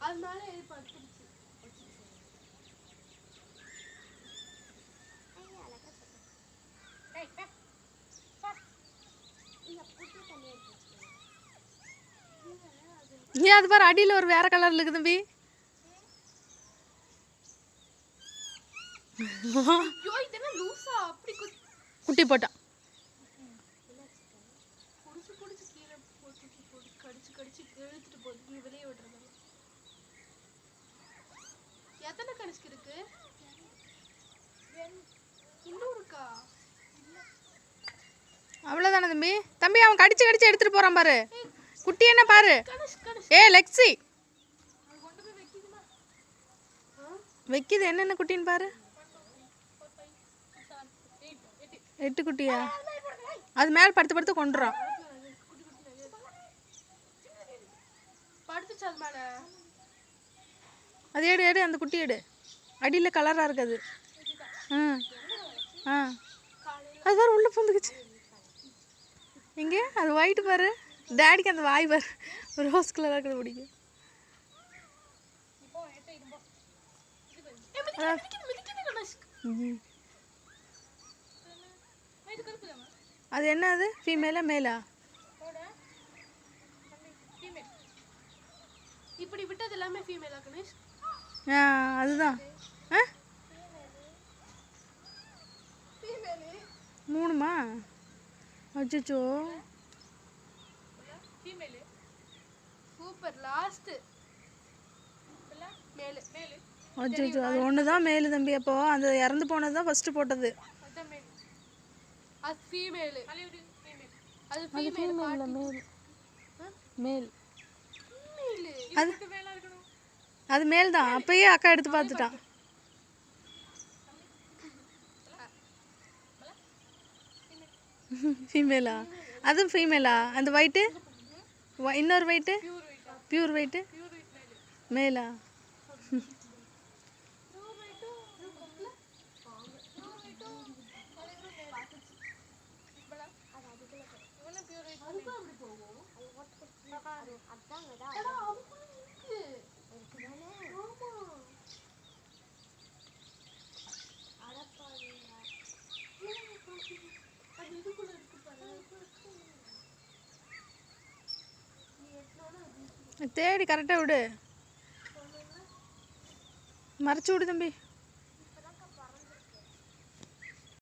அதனால இது படுத்துச்சு. ஏன் அது பாரு அடியில் ஒரு வேற கலர்ல இருக்கு தம்பி. குட்டி போட்டான். எத்தனை கணக்கு இருக்கு? இன்னும் இருக்கா? அவ்வளோதானே தம்பி. தம்பி அவன் கடிச்சு கடிச்சு எடுத்துட்டு போறான் பாரு. குட்டி என்ன பாரு. ஏ லெக்ஸி வைக்கிது என்னென்ன குட்டின்னு பாரு. 8 குட்டியா? அது மேலே படுத்து படுத்து கொண்டுறான். அது எடு எடு அந்த குட்டி எடு. அடியில் கலராக இருக்குது. அது பாரு உள்ள பூந்துக்குச்சு. இங்கே அது ஒயிட் பாரு. டேடிக்கு அந்த வாய் பாரு ரோஸ் கலராக இருக்குது பிடிக்கும். அது என்ன? அது ஃபீமேலா மேலா? இப்படி விட்டது எல்லாமே ஃபீமேலா கணேஷ்? அதுதான். மூணுமா? அச்சோ சூப்பர். லாஸ்ட் மேல் மேல். அச்சோ அது ஒன்று தான் மேலு தம்பி. அப்போ அந்த இறந்து போனது தான் ஃபர்ஸ்ட் போட்டது. அது ஃபீமேல். அது ஃபீமேல் மேல் மேல். அது அது மேல் தான். அப்பயே அக்கா எடுத்து பார்த்துட்டான். ஃபீமேலா? அதுவும் ஃபீமேலா? அந்த ஒயிட்டு இன்னொரு ஒயிட்டு பியூர் ஒயிட்டு மேலா? தேடி கரெக்டாக விடு. மறைச்சு விடு தம்பி.